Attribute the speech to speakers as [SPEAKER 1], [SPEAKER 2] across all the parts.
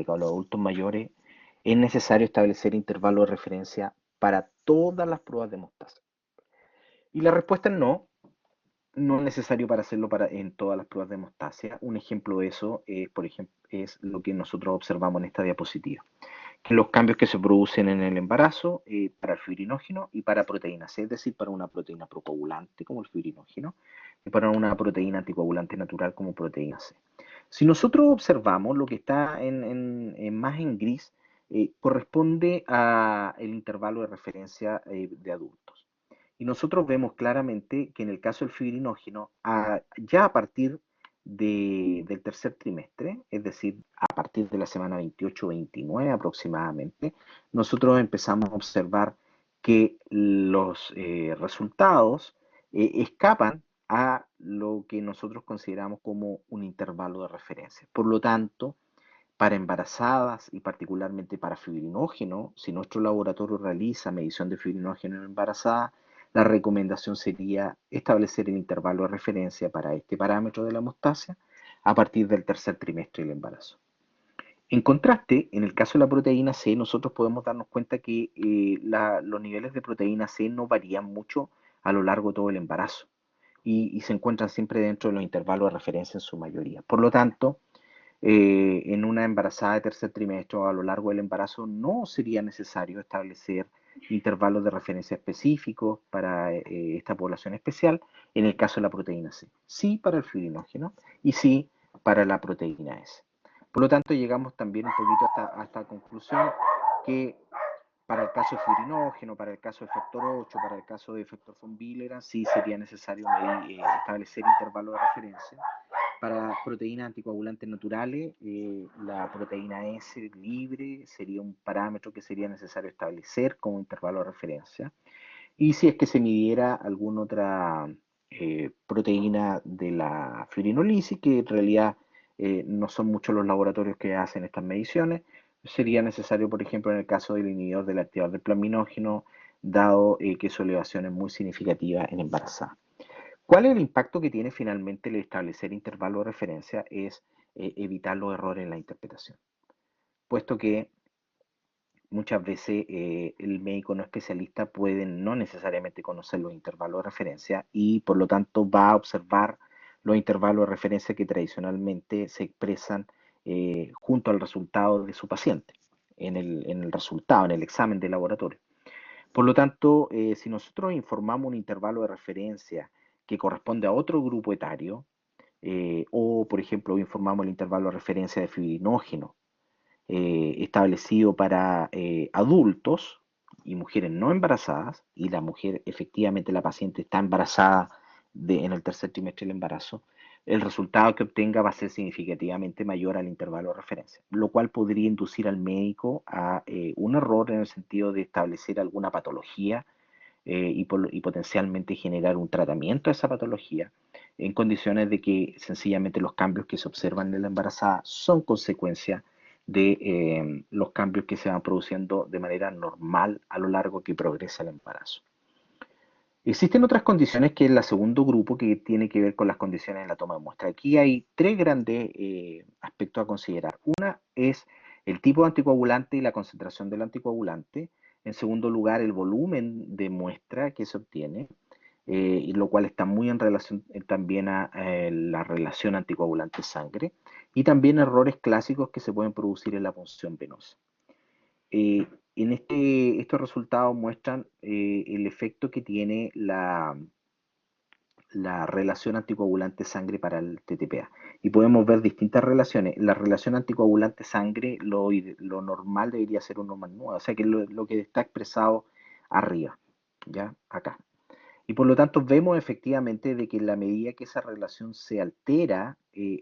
[SPEAKER 1] o los adultos mayores, es necesario establecer intervalos de referencia para todas las pruebas de mostaza. Y la respuesta es no. No es necesario para hacerlo en todas las pruebas de hemostasia. Un ejemplo de eso, por ejemplo, es lo que nosotros observamos en esta diapositiva, que los cambios que se producen en el embarazo para el fibrinógeno y para proteína C, es decir, para una proteína procoagulante como el fibrinógeno y para una proteína anticoagulante natural como proteína C. Si nosotros observamos lo que está más en gris, corresponde al intervalo de referencia de adultos. Y nosotros vemos claramente que en el caso del fibrinógeno, ya a partir del tercer trimestre, es decir, a partir de la semana 28-29 aproximadamente, nosotros empezamos a observar que los resultados escapan a lo que nosotros consideramos como un intervalo de referencia. Por lo tanto, para embarazadas y particularmente para fibrinógeno, si nuestro laboratorio realiza medición de fibrinógeno en embarazada, la recomendación sería establecer el intervalo de referencia para este parámetro de la hemostasia a partir del tercer trimestre del embarazo. En contraste, en el caso de la proteína C, nosotros podemos darnos cuenta que los niveles de proteína C no varían mucho a lo largo de todo el embarazo y se encuentran siempre dentro de los intervalos de referencia en su mayoría. Por lo tanto, en una embarazada de tercer trimestre o a lo largo del embarazo no sería necesario establecer intervalos de referencia específicos para esta población especial en el caso de la proteína C. Sí para el fibrinógeno y sí para la proteína S. Por lo tanto, llegamos también un poquito a esta conclusión que para el caso de fibrinógeno, para el caso de factor 8, para el caso de factor von Willebrand, sí sería necesario establecer intervalos de referencia. Para proteínas anticoagulantes naturales, la proteína S libre sería un parámetro que sería necesario establecer como intervalo de referencia. Y si es que se midiera alguna otra proteína de la fibrinolisis, que en realidad no son muchos los laboratorios que hacen estas mediciones, sería necesario, por ejemplo, en el caso del inhibidor del activador del plasminógeno, dado que su elevación es muy significativa en embarazada. ¿Cuál es el impacto que tiene finalmente el establecer intervalos de referencia? Es evitar los errores en la interpretación, puesto que muchas veces el médico no especialista puede no necesariamente conocer los intervalos de referencia y por lo tanto va a observar los intervalos de referencia que tradicionalmente se expresan junto al resultado de su paciente, en el resultado, en el examen de laboratorio. Por lo tanto, si nosotros informamos un intervalo de referencia que corresponde a otro grupo etario, o por ejemplo informamos el intervalo de referencia de fibrinógeno establecido para adultos y mujeres no embarazadas, y la mujer, efectivamente la paciente está embarazada en el tercer trimestre del embarazo, el resultado que obtenga va a ser significativamente mayor al intervalo de referencia, lo cual podría inducir al médico a un error en el sentido de establecer alguna patología y potencialmente generar un tratamiento de esa patología en condiciones de que sencillamente los cambios que se observan en la embarazada son consecuencia de los cambios que se van produciendo de manera normal a lo largo que progresa el embarazo. Existen otras condiciones que es el segundo grupo que tiene que ver con las condiciones de la toma de muestra. Aquí hay tres grandes aspectos a considerar. Una es el tipo de anticoagulante y la concentración del anticoagulante. En segundo lugar, el volumen de muestra que se obtiene, y lo cual está muy en relación también a la relación anticoagulante-sangre. Y también errores clásicos que se pueden producir en la punción venosa. Estos resultados muestran el efecto que tiene la relación anticoagulante-sangre para el TTPA. Y podemos ver distintas relaciones. La relación anticoagulante-sangre, lo normal debería ser 1 más 9, o sea que lo que está expresado arriba, ¿ya? Acá. Y por lo tanto vemos efectivamente de que en la medida que esa relación se altera,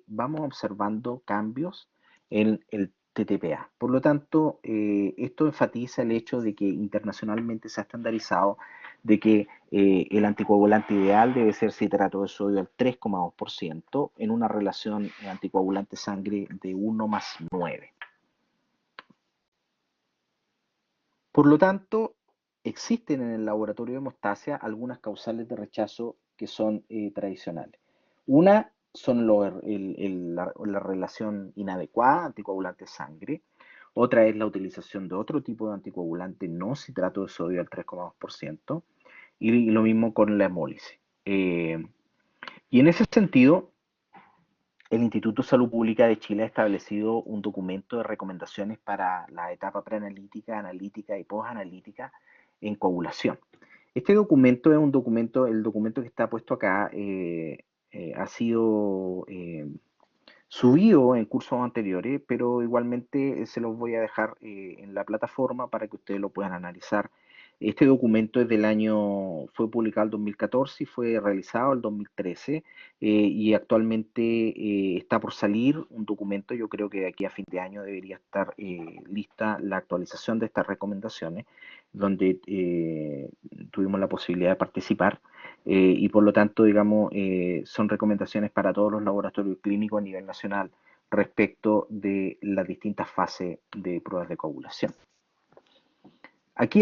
[SPEAKER 1] vamos observando cambios en el TTPA. Por lo tanto, esto enfatiza el hecho de que internacionalmente se ha estandarizado de que el anticoagulante ideal debe ser citrato de sodio al 3,2% en una relación anticoagulante-sangre de 1 más 9. Por lo tanto, existen en el laboratorio de hemostasia algunas causales de rechazo que son tradicionales. Una, son la relación inadecuada anticoagulante-sangre. Otra es la utilización de otro tipo de anticoagulante no citrato de sodio al 3,2%. Y lo mismo con la hemólisis. Y en ese sentido, el Instituto de Salud Pública de Chile ha establecido un documento de recomendaciones para la etapa preanalítica, analítica y posanalítica en coagulación. Este documento es un documento, el documento que está puesto acá ha sido subido en cursos anteriores, pero igualmente se los voy a dejar en la plataforma para que ustedes lo puedan analizar. Este documento es del año, fue publicado en 2014 y fue realizado en 2013 y actualmente está por salir un documento. Yo creo que de aquí a fin de año debería estar lista la actualización de estas recomendaciones, donde tuvimos la posibilidad de participar y por lo tanto, digamos, son recomendaciones para todos los laboratorios clínicos a nivel nacional respecto de las distintas fases de pruebas de coagulación. Aquí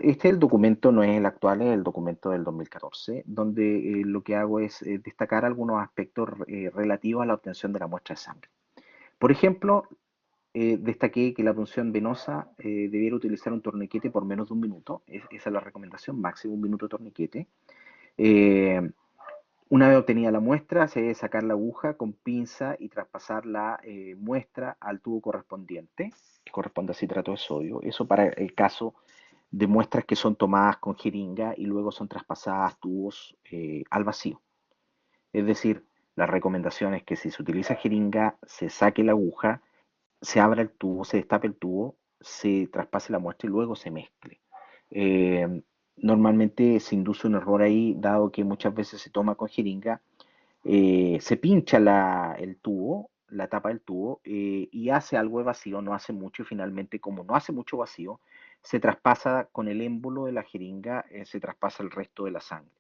[SPEAKER 1] este el documento no es el actual, es el documento del 2014, donde lo que hago es destacar algunos aspectos relativos a la obtención de la muestra de sangre. Por ejemplo, destaqué que la punción venosa debiera utilizar un torniquete por menos de un minuto, esa es la recomendación, máximo un minuto de torniquete. Eh, Una vez obtenida la muestra, se debe sacar la aguja con pinza y traspasar la muestra al tubo correspondiente, que corresponde a citrato de sodio. Eso para el caso de muestras que son tomadas con jeringa y luego son traspasadas a tubos al vacío. Es decir, la recomendación es que si se utiliza jeringa, se saque la aguja, se abra el tubo, se destape el tubo, se traspase la muestra y luego se mezcle. Eh, Normalmente se induce un error ahí, dado que muchas veces se toma con jeringa, se pincha el tubo, la tapa del tubo, y hace algo de vacío, no hace mucho, y finalmente, como no hace mucho vacío, se traspasa con el émbolo de la jeringa, se traspasa el resto de la sangre.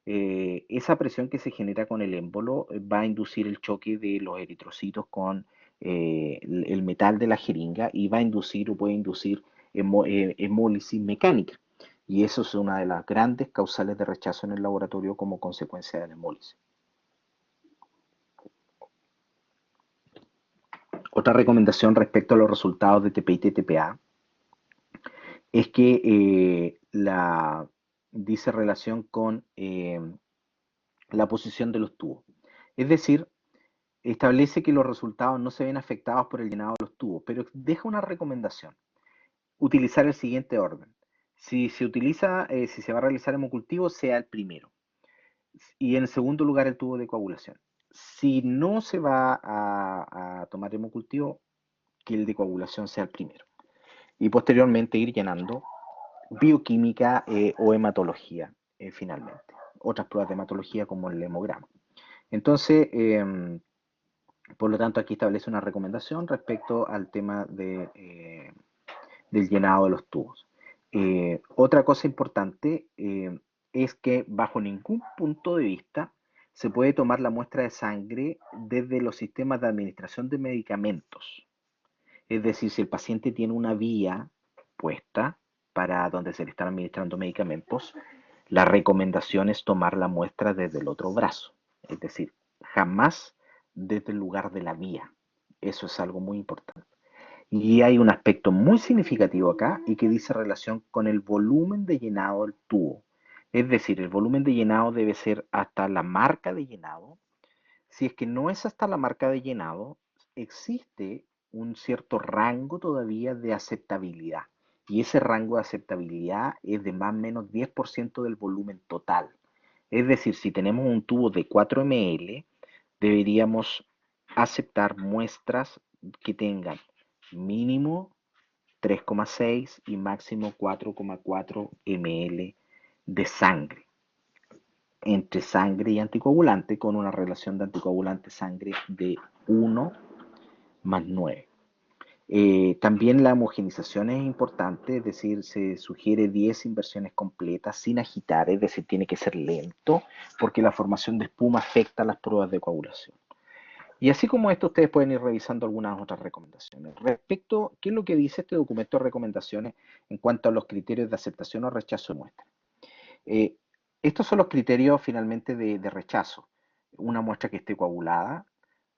[SPEAKER 1] Esa presión que se genera con el émbolo va a inducir el choque de los eritrocitos con el metal de la jeringa y va a inducir o puede inducir hemólisis mecánica. Y eso es una de las grandes causales de rechazo en el laboratorio como consecuencia de la hemólisis. Otra recomendación respecto a los resultados de TPI y TPA es que dice relación con la posición de los tubos. Es decir, establece que los resultados no se ven afectados por el llenado de los tubos, pero deja una recomendación: utilizar el siguiente orden. Si se va a realizar hemocultivo, sea el primero. Y en segundo lugar, el tubo de coagulación. Si no se va a tomar hemocultivo, que el de coagulación sea el primero. Y posteriormente ir llenando bioquímica o hematología finalmente. Otras pruebas de hematología como el hemograma. Entonces, por lo tanto, aquí establece una recomendación respecto al tema del llenado de los tubos. Otra cosa importante es que bajo ningún punto de vista se puede tomar la muestra de sangre desde los sistemas de administración de medicamentos. Es decir, si el paciente tiene una vía puesta para donde se le están administrando medicamentos, la recomendación es tomar la muestra desde el otro brazo. Es decir, jamás desde el lugar de la vía. Eso es algo muy importante. Y hay un aspecto muy significativo acá y que dice relación con el volumen de llenado del tubo. Es decir, el volumen de llenado debe ser hasta la marca de llenado. Si es que no es hasta la marca de llenado, existe un cierto rango todavía de aceptabilidad. Y ese rango de aceptabilidad es de más o menos 10% del volumen total. Es decir, si tenemos un tubo de 4 ml, deberíamos aceptar muestras que tengan mínimo 3,6 y máximo 4,4 ml de sangre, entre sangre y anticoagulante, con una relación de anticoagulante-sangre de 1 más 9. También la homogenización es importante, es decir, se sugiere 10 inversiones completas sin agitar, es decir, tiene que ser lento, porque la formación de espuma afecta a las pruebas de coagulación. Y así como esto, ustedes pueden ir revisando algunas otras recomendaciones. Respecto, ¿qué es lo que dice este documento de recomendaciones en cuanto a los criterios de aceptación o rechazo de muestra? Eh, Estos son los criterios finalmente de rechazo. una muestra que esté coagulada,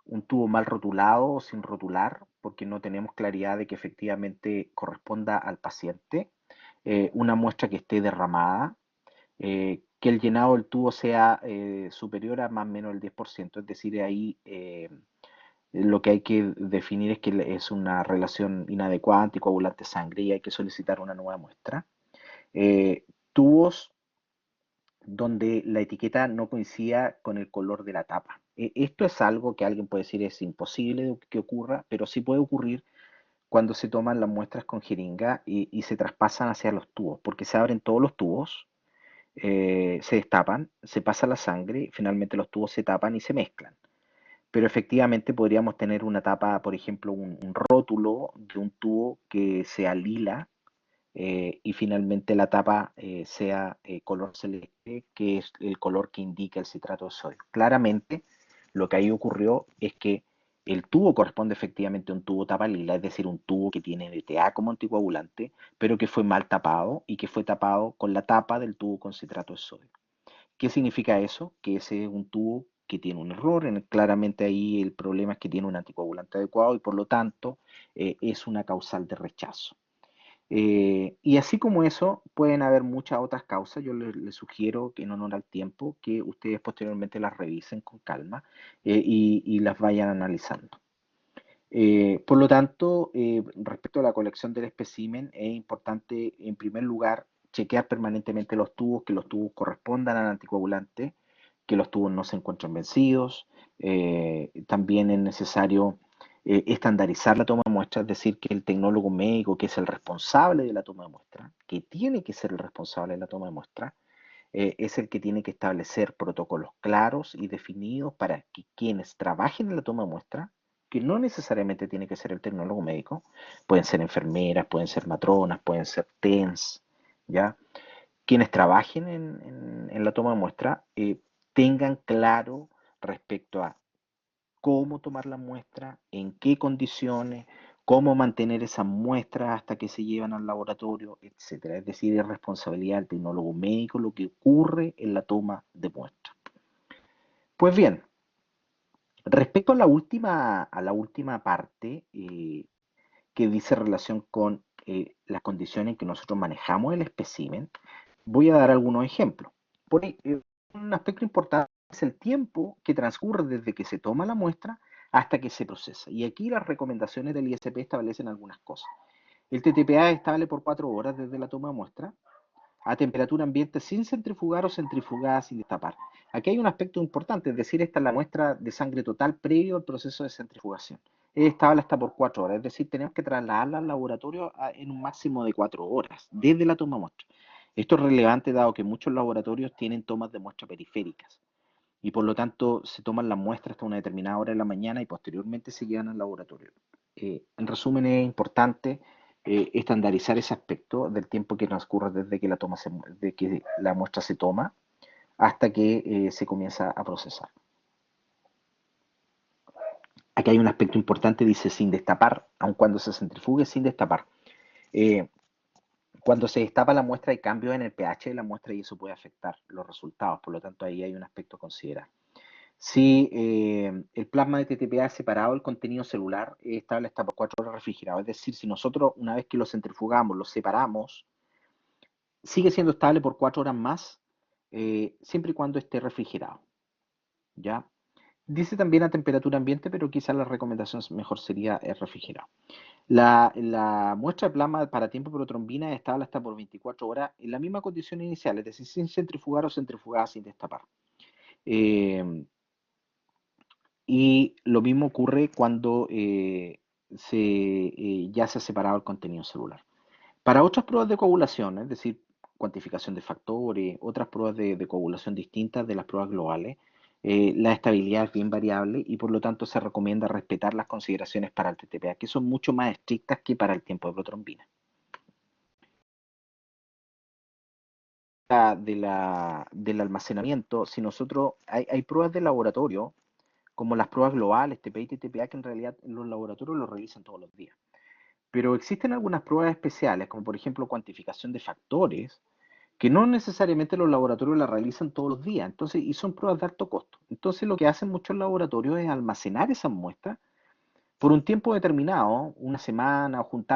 [SPEAKER 1] un tubo mal rotulado o sin rotular, porque no tenemos claridad de que efectivamente corresponda al paciente, una muestra que esté derramada, que el llenado del tubo sea superior a más o menos el 10%, es decir, ahí lo que hay que definir es que es una relación inadecuada anticoagulante-sangre y hay que solicitar una nueva muestra. Tubos donde la etiqueta no coincida con el color de la tapa. Esto es algo que alguien puede decir es imposible que ocurra, pero sí puede ocurrir cuando se toman las muestras con jeringa y se traspasan hacia los tubos, porque se abren todos los tubos, se destapan, se pasa la sangre, finalmente los tubos se tapan y se mezclan. Pero efectivamente podríamos tener una tapa, por ejemplo, un rótulo de un tubo que sea lila y finalmente la tapa sea color celeste, que es el color que indica el citrato de sodio. Claramente, lo que ahí ocurrió es que el tubo corresponde efectivamente a un tubo tapa lila, es decir, un tubo que tiene DTA como anticoagulante, pero que fue mal tapado y que fue tapado con la tapa del tubo con citrato de sodio. ¿Qué significa eso? Que ese es un tubo que tiene un error, claramente ahí el problema es que tiene un anticoagulante adecuado y por lo tanto es una causal de rechazo. Y así como eso, pueden haber muchas otras causas. Yo les sugiero que en honor al tiempo, que ustedes posteriormente las revisen con calma y las vayan analizando. Por lo tanto, respecto a la colección del espécimen, es importante, en primer lugar, chequear permanentemente los tubos, que los tubos correspondan al anticoagulante, que los tubos no se encuentren vencidos. También es necesario estandarizar la toma de muestra, es decir, que el tecnólogo médico, que es el responsable de la toma de muestra, que tiene que ser el responsable de la toma de muestra, es el que tiene que establecer protocolos claros y definidos para que quienes trabajen en la toma de muestra, que no necesariamente tiene que ser el tecnólogo médico, pueden ser enfermeras, pueden ser matronas, pueden ser TENS, ¿ya? Quienes trabajen en la toma de muestra tengan claro respecto a cómo tomar la muestra, en qué condiciones, cómo mantener esas muestras hasta que se llevan al laboratorio, etcétera. Es decir, es responsabilidad del tecnólogo médico lo que ocurre en la toma de muestra. Pues bien, respecto a la última parte que dice relación con las condiciones en que nosotros manejamos el espécimen, voy a dar algunos ejemplos. Un aspecto importante es el tiempo que transcurre desde que se toma la muestra hasta que se procesa. Y aquí las recomendaciones del ISP establecen algunas cosas. El TTPA es estable por 4 horas desde la toma de muestra a temperatura ambiente sin centrifugar o centrifugada sin destapar. Aquí hay un aspecto importante, es decir, esta es la muestra de sangre total previo al proceso de centrifugación. Es estable hasta por 4 horas, es decir, tenemos que trasladarla al laboratorio en un máximo de 4 horas desde la toma de muestra. Esto es relevante dado que muchos laboratorios tienen tomas de muestra periféricas y por lo tanto se toman las muestras hasta una determinada hora de la mañana y posteriormente se llevan al laboratorio. En resumen, es importante estandarizar ese aspecto del tiempo que transcurre desde que de que la muestra se toma hasta que se comienza a procesar. Aquí hay un aspecto importante, dice sin destapar, aun cuando se centrifugue sin destapar. Eh, Cuando se destapa la muestra hay cambios en el pH de la muestra y eso puede afectar los resultados, por lo tanto ahí hay un aspecto a considerar. Si el plasma de TTPA es separado del contenido celular, es estable hasta por 4 horas refrigerado. Es decir, si nosotros una vez que lo centrifugamos, lo separamos, sigue siendo estable por 4 horas más, siempre y cuando esté refrigerado. ¿Ya? Dice también a temperatura ambiente, pero quizás la recomendación mejor sería refrigerado. La muestra de plasma para tiempo protrombina es estable hasta por 24 horas en la misma condición inicial, es decir, sin centrifugar o centrifugada sin destapar. Eh, Y lo mismo ocurre cuando ya se ha separado el contenido celular. Para otras pruebas de coagulación, es decir, cuantificación de factores, otras pruebas de coagulación distintas de las pruebas globales, la estabilidad es bien variable y por lo tanto se recomienda respetar las consideraciones para el TTPA, que son mucho más estrictas que para el tiempo de protrombina. Del almacenamiento, si nosotros, hay pruebas de laboratorio como las pruebas globales, TPI y TTPA, que en realidad en los laboratorios lo realizan todos los días. Pero existen algunas pruebas especiales, como por ejemplo cuantificación de factores, que no necesariamente los laboratorios la realizan todos los días, entonces, y son pruebas de alto costo. Entonces, lo que hacen muchos laboratorios es almacenar esas muestras por un tiempo determinado, una semana, o juntar